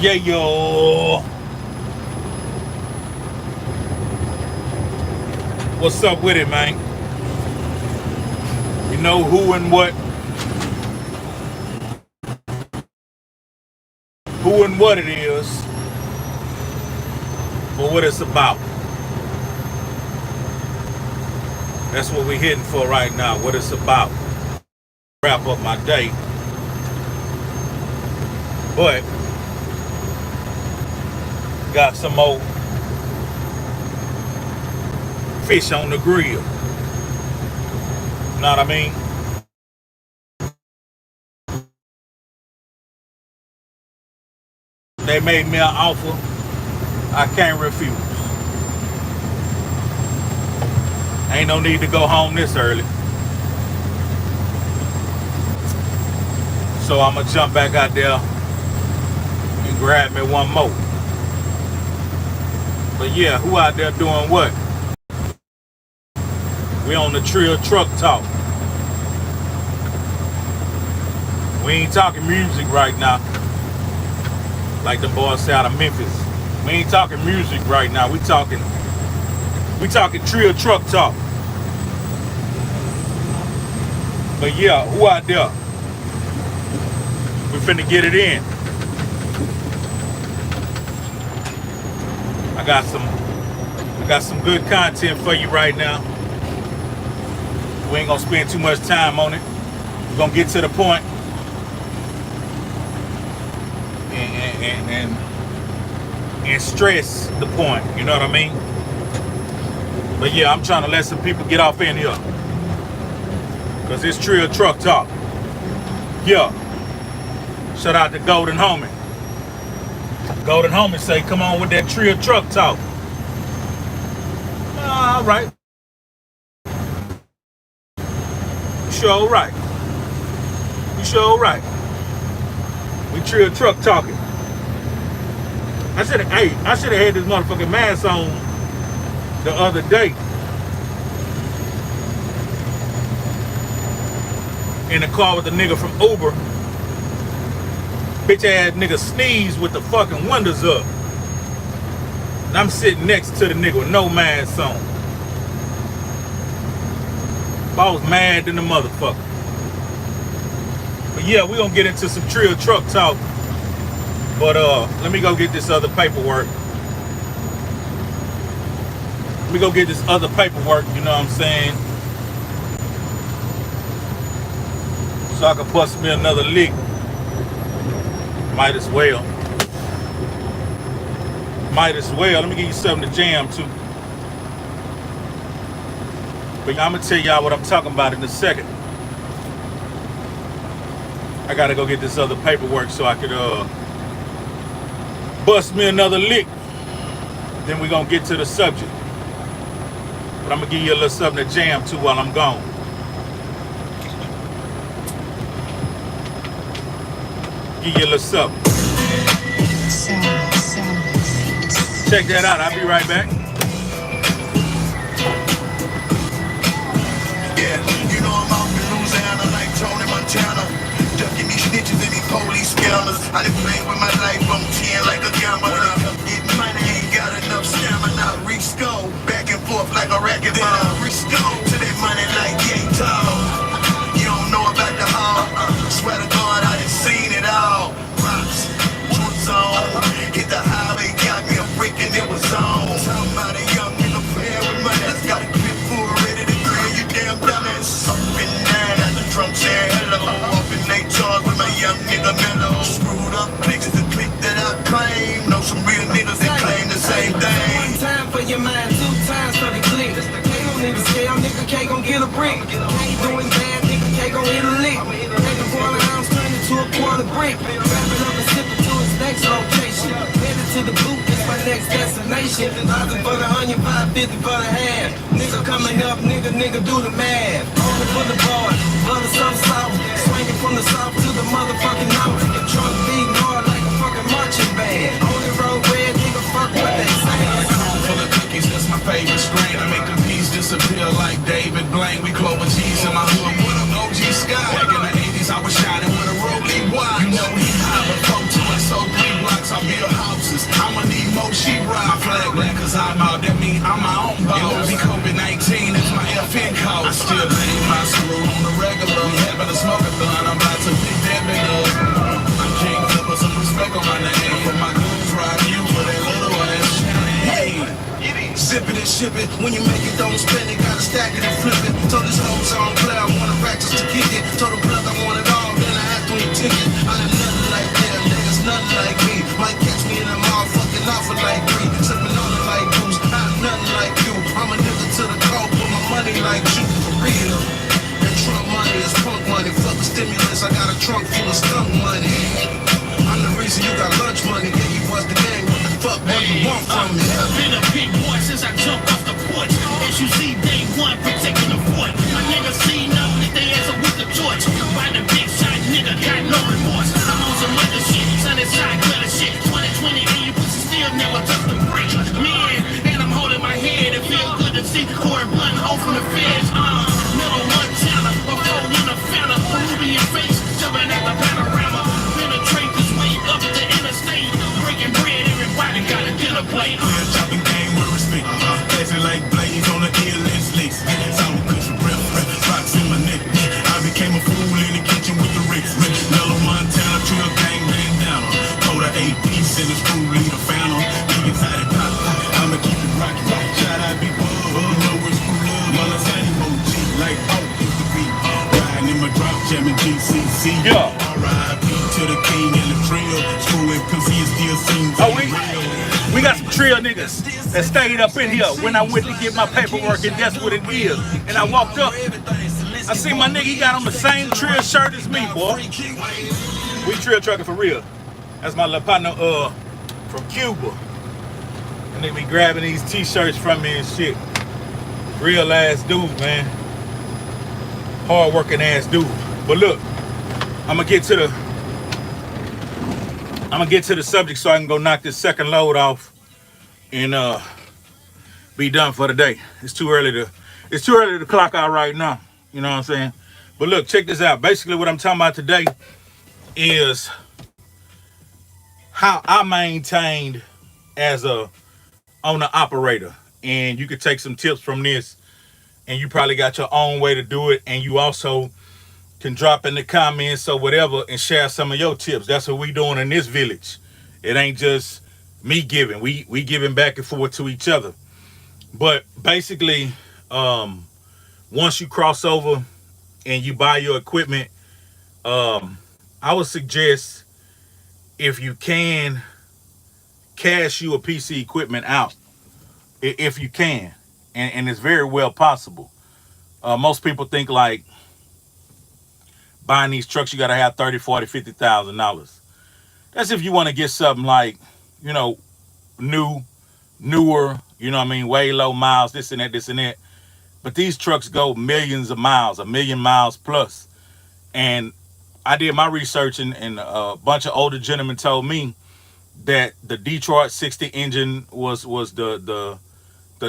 Yeah, yo. What's up with it, man? You know who and what it is, but what it's about. That's what we're hitting for right now, what it's about. Wrap up my day. But got some more fish on the grill. Know what I mean? They made me an offer I can't refuse. Ain't no need to go home this early. So I'm gonna jump back out there and grab me one more. But yeah, who out there doing what? We on the Trill truck talk. We ain't talking music right now. Like the boys say out of Memphis. We ain't talking music right now. We talking Trill truck talk. But yeah, who out there? We finna get it in. I got some good content for you right now. We ain't gonna spend too much time on it. We're gonna get to the point and stress the point, you know what I mean? But yeah, I'm trying to let some people get off in here, cause it's Trill truck talk. Yeah, shout out to Golden Homie. Golden Homie say, come on with that Trill truck talk. All right. You sure right. You sure right. We Trill truck talking. I should have had this motherfucking mask on the other day. In the car with the nigga from Uber. Bitch ass nigga sneezed with the fucking windows up. And I'm sitting next to the nigga with no mask on. I was mad than the motherfucker. But yeah, we gonna get into some Trill truck talk. But let me go get this other paperwork. Let me go get this other paperwork, you know what I'm saying? So I can bust me another lick. Might as well. Might as well. Let me give you something to jam to. But I'm gonna tell y'all what I'm talking about in a second. I gotta go get this other paperwork so I could bust me another lick. Then we're gonna get to the subject. But I'm gonna give you a little something to jam to while I'm gone. Give you a little something. Check that out. I'll be right back. Yeah, you know I'm out in Louisiana like Tony Montana. Ducking these snitches and these police scammers. I done played with my life, I'm 10 like a gambler. Getting money, ain't got enough stamina. Reach-go, back and forth like a racquetball. Reach-go to that money like yay tall. You don't know about the hall. Swear to God, I done seen it all. Props, one zone. Hit the highway, got me a brick and it was on. Talking about a young nigga playing with money. That's got a grip full ready to grill you damn dumbass. Up and down at the drum saying hello. Up in they charge with my young nigga mellow. Screwed up pictures and click that I claim. Know some real niggas that claim the same thing. One time for your mind, two times for the click. Ain't no nigga scale, nigga K gon' get a brick. Ain't doing bad, nigga K gon' hit a lick. Take a quarter ounce, turn it to a quarter brick. Wrap it up and sip it to its next location. Headed to the booth, it's my next destination. $1 for the onion, $5.50 for the half. Nigga coming up, nigga do the math. Only for the bar, butter so soft. Swinging from the south to the motherfucking north. Trunk beating hard like a fucking marching band. Only road red, nigga fuck what they saying. Full of cookies, that's my favorite strain. I make the peas disappear like David Blaine. We Clover G's in my hood. What up, OG Sky? Back in the 80s, I was shining with a rolling wide. You know he high, but 4 2 and so 3 blocks. I'll be I'm out, that mean I'm my own boss. It won't be COVID-19, it's my FN call. I still bang my screw on the regular. We having a smoke-a-thon, I'm about to pick that bit up. I'm King Flipper, some respect on my name. For my goons, ride you for that little ass. Hey, zip it and ship it. When you make it, don't spend it. Gotta stack it and flip it. Told this whole song play, I want a practice to kick it. Told the plug I want it all, then I have to ticket. I ain't nothing like them, niggas nothing like me. Might catch me in a motherfucking offer like me. Sipping on it like booze, I'm nothing like you. I'm a nigga to the core, put my money like you, for real. That Trump money is punk money. Fuck the stimulus, I got a trunk full of skunk money. I'm the reason you got lunch money. Yeah, you was the gang, what the fuck, what you want from me? I've been a big boy since I jumped off the porch. As you see, day one, protecting the fort. My nigga see nothing, they answer with the torch. By the big shot, nigga, got no remorse. I'm on some other shit, sunny side, glitter shit. 2020, and you pussy still never touch the brake. Man, and I'm holding my head, it feel good to see Corey Blunt home from the feds. Middle Montana, a four in a Fanta, Peruvian face, jumping at the panorama. Penetrate this way up the interstate, breaking bread, everybody got a dinner plate. We're chopping game with respect. Passing like blades on the illest licks. Sour cushion breath, rocks in my neck. I became a fool in the kitchen with the Ricks. Mellow Montana, Trill gang bandana. Told her 8 piece in the screw leader found them. Big excited pop. I'ma keep it rocking. Shout out big bug. You know where screw love. Mother Sunny OG like used to be. Riding in my drop jamming GCC. Yeah. R.I.P. to the king and the Trill. Screwing cause he still seems real. We got some Trill niggas that stayed up in here when I went to get my paperwork, and that's what it is. And I walked up, I see my nigga, he got on the same Trill shirt as me, boy. We Trill trucking for real. That's my little partner from Cuba. And they be grabbing these t-shirts from me and shit. Real ass dude, man. Hard working ass dude. But look, I'm gonna get to the subject so I can go knock this second load off and be done for the day. It's too early to clock out right now. You know what I'm saying? But look, check this out. Basically what I'm talking about today is how I maintained as a owner operator. And you could take some tips from this, and you probably got your own way to do it, and you also can drop in the comments or whatever and share some of your tips. That's what we doing in this village. It ain't just me giving. We giving back and forth to each other. But basically, once you cross over and you buy your equipment, I would suggest, if you can, cash you a PC equipment out. If you can. And it's very well possible. Most people think like buying these trucks, you got to have $30,000, $40,000, $50,000. That's if you want to get something like, you know, newer, you know what I mean, way low miles, this and that. But these trucks go millions of miles, 1 million miles plus. And I did my research, and a bunch of older gentlemen told me that the Detroit 60 engine was the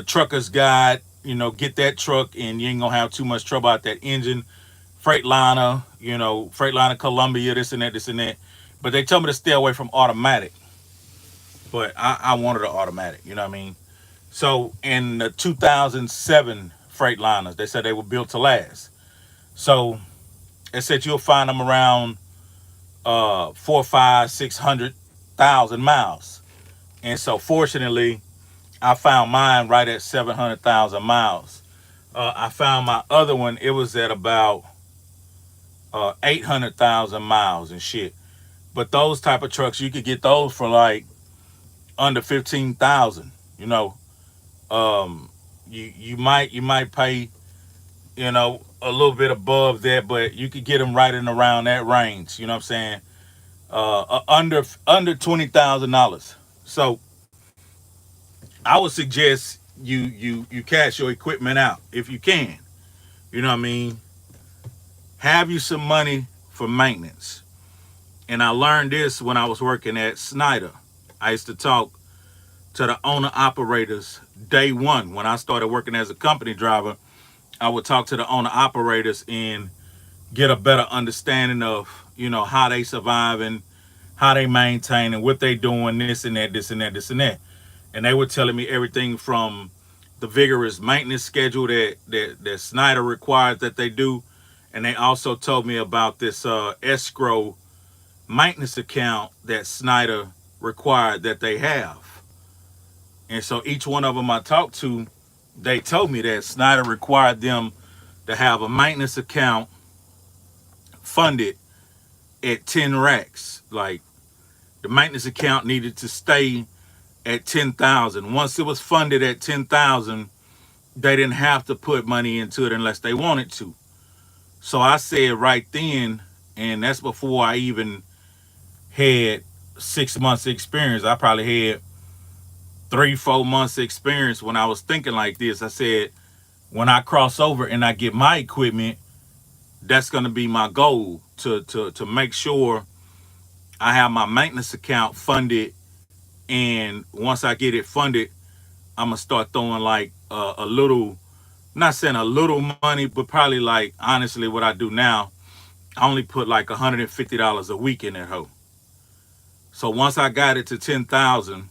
trucker's guide. You know, get that truck and you ain't gonna have too much trouble out that engine. Freightliner, you know, Freightliner Columbia, this and that. But they told me to stay away from automatic. But I wanted an automatic, you know what I mean? So in the 2007 Freightliners, they said they were built to last. So they said you'll find them around 400,000, 500,000, 600,000 miles. And so fortunately, I found mine right at 700,000 miles. I found my other one, it was at about 800,000 miles and shit. But those type of trucks, you could get those for like under 15,000. You know, you might pay, you know, a little bit above that, but you could get them right in around that range. You know what I'm saying? Under $20,000. So I would suggest you cash your equipment out if you can. You know what I mean? Have you some money for maintenance. And I learned this when I was working at Snyder. I used to talk to the owner operators day one. When I started working as a company driver, I would talk to the owner operators and get a better understanding of, you know, how they survive and how they maintain and what they doing, this and that. and they were telling me everything from the vigorous maintenance schedule that Snyder required that they do, and they also told me about this escrow maintenance account that Snyder required that they have. And so each one of them I talked to, they told me that Snyder required them to have a maintenance account funded at 10 racks. Like the maintenance account needed to stay at 10,000. Once it was funded at 10,000, they didn't have to put money into it unless they wanted to. So I said right then, and that's before I even had 6 months experience. I probably had 3-4 months experience when I was thinking like this. I said, when I cross over and I get my equipment, that's going to be my goal to make sure I have my maintenance account funded. And once I get it funded, I'm going to start throwing like a little, not saying a little money, but probably like, honestly, what I do now, I only put like $150 a week in that hoe. So once I got it to 10,000,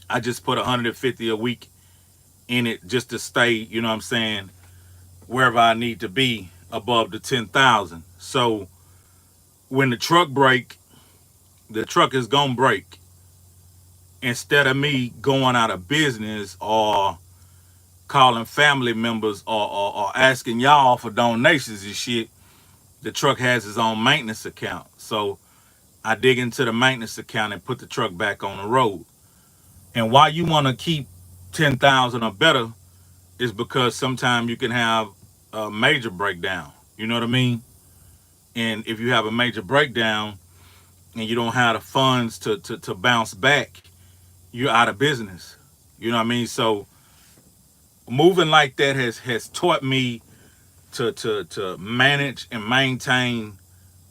I just put 150 a week in it just to stay, you know what I'm saying, wherever I need to be above the 10,000. So when the truck break, the truck is gonna break. Instead of me going out of business or calling family members or asking y'all for donations and shit, the truck has its own maintenance account. So I dig into the maintenance account and put the truck back on the road. And why you want to keep 10,000 or better is because sometimes you can have a major breakdown. You know what I mean? And if you have a major breakdown and you don't have the funds to bounce back, you're out of business. You know what I mean? So moving like that has taught me to manage and maintain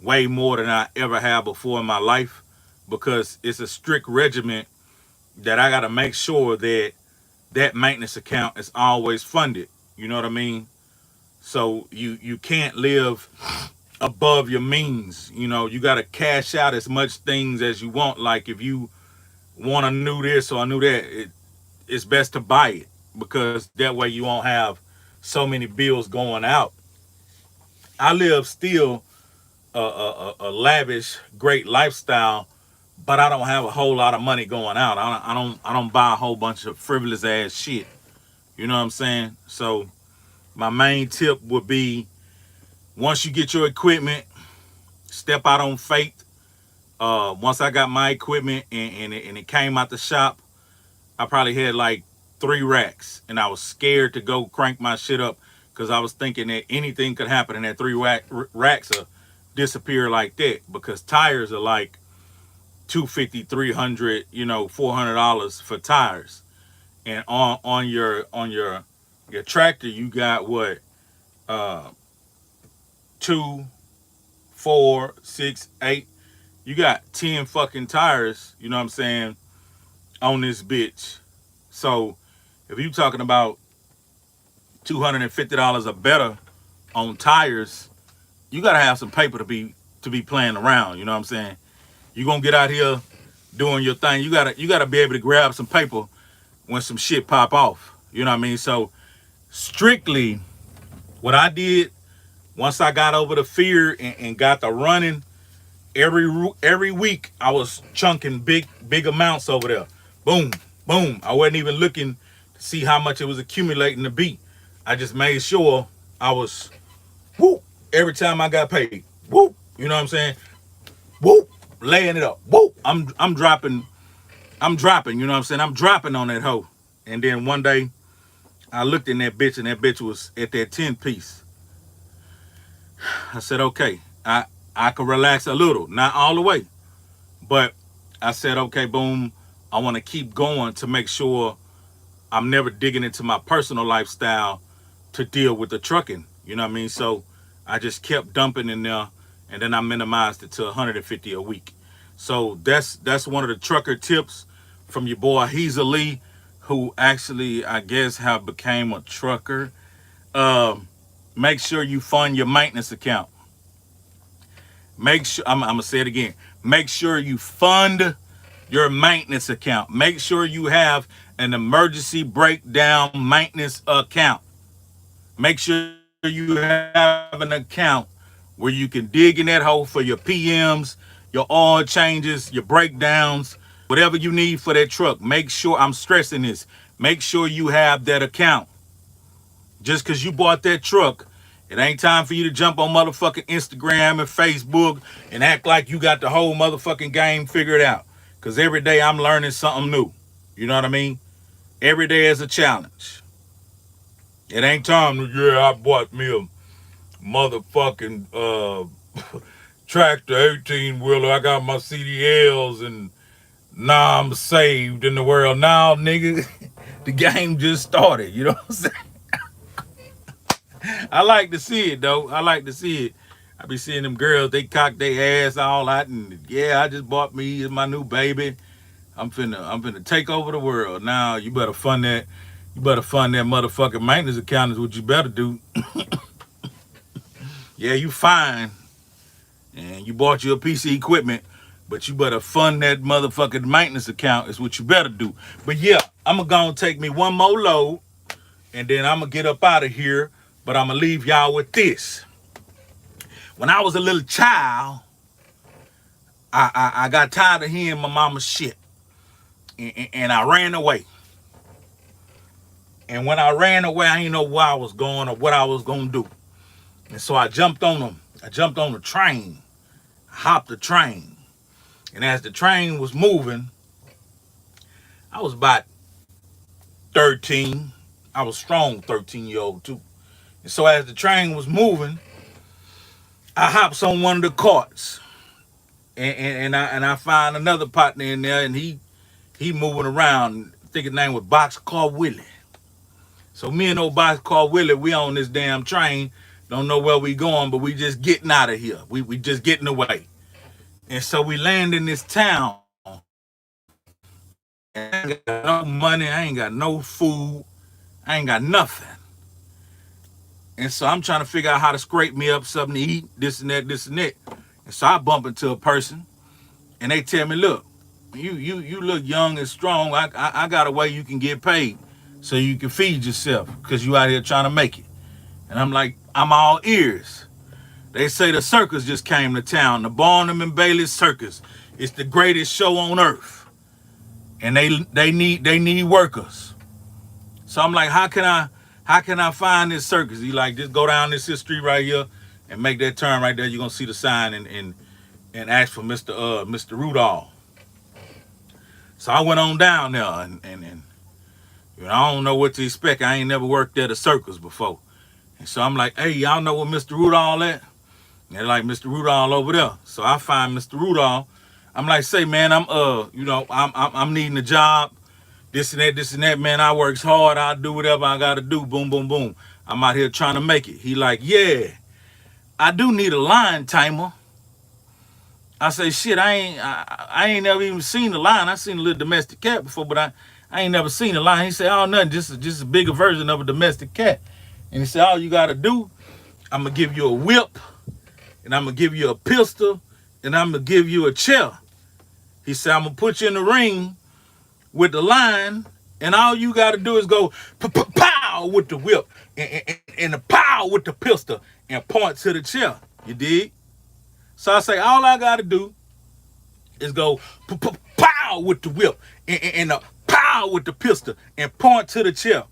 way more than I ever have before in my life, because it's a strict regimen that I got to make sure that that maintenance account is always funded. You know what I mean? So you can't live above your means. You know, you got to cash out as much things as you want. Like if you want a new this or a new that, it's best to buy it, because that way you won't have so many bills going out. I live still a lavish, great lifestyle, but I don't have a whole lot of money going out. I don't buy a whole bunch of frivolous ass shit. You know what I'm saying? So my main tip would be, once you get your equipment, step out on faith. Once I got my equipment and it came out the shop, I probably had like 3 racks, and I was scared to go crank my shit up because I was thinking that anything could happen and that 3 racks will disappear like that, because tires are like $250, $300, you know, $400 for tires. And on your tractor, you got what, 2, 4, 6, 8. You got 10 fucking tires, you know what I'm saying, on this bitch. So if you talking about $250 or better on tires, you gotta have some paper to be playing around. You know what I'm saying? You gonna get out here doing your thing. You gotta be able to grab some paper when some shit pop off. You know what I mean? So strictly, what I did once I got over the fear and got the running, every week I was chunking big amounts over there. Boom, boom. I wasn't even looking to see how much it was accumulating to be. I just made sure I was whoop every time I got paid. Whoop, you know what I'm saying? Whoop, laying it up. Whoop, I'm dropping, you know what I'm saying? I'm dropping on that hoe. And then one day I looked in that bitch, and that bitch was at that 10 piece. I said, okay, I could relax a little, not all the way, but I said, okay, boom, I want to keep going to make sure I'm never digging into my personal lifestyle to deal with the trucking. You know what I mean? So I just kept dumping in there, and then I minimized it to 150 a week. So that's one of the trucker tips from your boy Hezelee, who actually, I guess, have became a trucker. Make sure you fund your maintenance account. Make sure, I'm gonna say it again. Make sure you fund your maintenance account. Make sure you have an emergency breakdown maintenance account. Make sure you have an account where you can dig in that hole for your PMs, your oil changes, your breakdowns, whatever you need for that truck. Make sure, I'm stressing this, make sure you have that account. Just because you bought that truck, it ain't time for you to jump on motherfucking Instagram and Facebook and act like you got the whole motherfucking game figured out. Because every day I'm learning something new. You know what I mean? Every day is a challenge. It ain't time to, yeah, I bought me a motherfucking tractor 18-wheeler. I got my CDLs and now I'm saved in the world. Now, nigga, the game just started. You know what I'm saying? I like to see it, though. I like to see it. I be seeing them girls, they cock their ass all out, and yeah, I just bought me my new baby. I'm finna take over the world. Now, you better fund that. You better fund that motherfucking maintenance account is what you better do. Yeah, you fine. And you bought you a piece of equipment, but you better fund that motherfucking maintenance account is what you better do. But yeah, I'm gonna take me one more load, and then I'm gonna get up out of here. But I'm gonna leave y'all with this. When I was a little child, I got tired of hearing my mama's shit. And I ran away. And when I ran away, I didn't know where I was going or what I was gonna do. And so I jumped on them. I jumped on the train. I hopped the train. And as the train was moving, I was about 13. I was strong 13-year-old too. And so as the train was moving, I hops on one of the carts. And I find another partner in there, and he moving around. I think his name was Boxcar Willie. So me and old Boxcar Willie, we on this damn train. Don't know where we going, but we just getting out of here. We just getting away. And so we land in this town. And I ain't got no money. I ain't got no food. I ain't got nothing. And so I'm trying to figure out how to scrape me up something to eat, this and that, this and that. And so I bump into a person, and they tell me, look, you look young and strong. I got a way you can get paid so you can feed yourself because you out here trying to make it. And I'm like, I'm all ears. They say the circus just came to town, the Barnum and Bailey Circus. It's the greatest show on earth. And they need workers. So I'm like, how can I find this circus? He like, just go down this street right here and make that turn right there. You're gonna see the sign and ask for Mr. Rudolph. So I went on down there and you know, I don't know what to expect. I ain't never worked at a circus before. And so I'm like, hey, y'all know where Mr. Rudolph at? And they're like, Mr. Rudolph over there. So I find Mr. Rudolph. I'm like, say, man, I'm needing a job. This and that, man. I works hard. I do whatever I gotta do. Boom, boom, boom. I'm out here trying to make it. He like, yeah, I do need a line timer. I say, shit, I ain't never even seen the line. I seen a little domestic cat before, but I ain't never seen a line. He said, oh, nothing, just a bigger version of a domestic cat. And he said, all you gotta do, I'm gonna give you a whip, and I'm gonna give you a pistol, and I'm gonna give you a chair. He said, I'm gonna put you in the ring with the line, and all you got to do is go pow with the whip and the pow with the pistol and point to the chair. You dig? So I say, all I got to do is go pow with the whip and the pow with the pistol and point to the chair.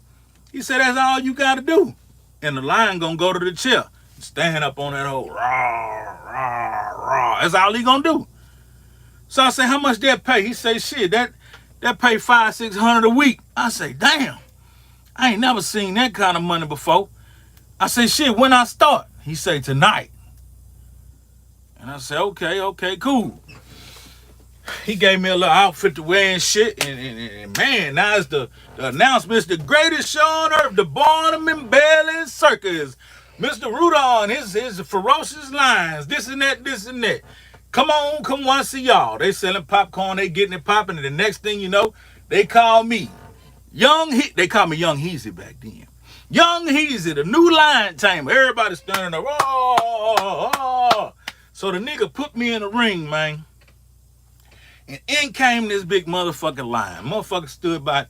He said, that's all you got to do. And the lion going to go to the chair, stand up on that old rah, rah, rah. That's all he going to do. So I say, how much that pay? He say, shit, that pay $500-600 a week. I say, damn, I ain't never seen that kind of money before. I say, shit, when I start? He say, tonight. And I say, okay, cool. He gave me a little outfit to wear and shit. And man, now it's the announcement. It's the greatest show on earth, the Barnum and Bailey Circus. Mr. Rudolph and his ferocious lines, this and that. Come on, come want to see y'all. They selling popcorn, they getting it popping, and the next thing you know, they call me they call me Young Heezy back then. Young Heezy, the new line timer. Everybody standing there. Oh. So the nigga put me in the ring, man. And in came this big motherfucking lion. Motherfucker stood about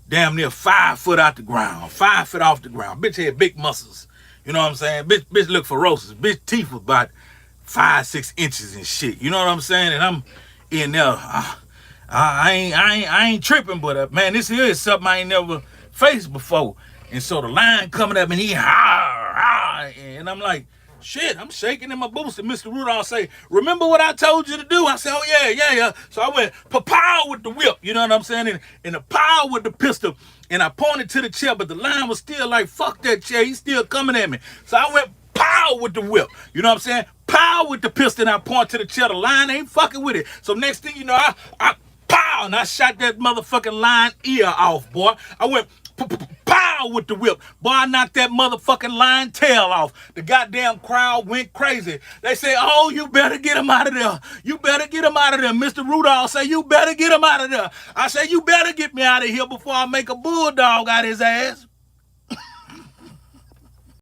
damn near 5 foot out the ground, 5 foot off the ground. Bitch had big muscles. You know what I'm saying? Bitch looked ferocious. Bitch teeth was about 5-6 inches and shit. You know what I'm saying? And I'm in there. I ain't tripping, but man, this here is something I ain't never faced before. And so the lion coming up and he and I'm like, shit, I'm shaking in my boots. And Mr. Rudolph say, remember what I told you to do? I said, oh yeah. So I went pow with the whip, you know what I'm saying? And the pow with the pistol. And I pointed to the chair, but the lion was still like, fuck that chair. He's still coming at me. So I went pow with the whip. You know what I'm saying? Pow with the pistol and I point to the chair. The lion ain't fucking with it. So next thing you know, I pow and I shot that motherfucking lion ear off, boy. I went pow with the whip. Boy, I knocked that motherfucking lion tail off. The goddamn crowd went crazy. They say, oh, you better get him out of there. You better get him out of there. Mr. Rudolph say, you better get him out of there. I say, you better get me out of here before I make a bulldog out of his ass.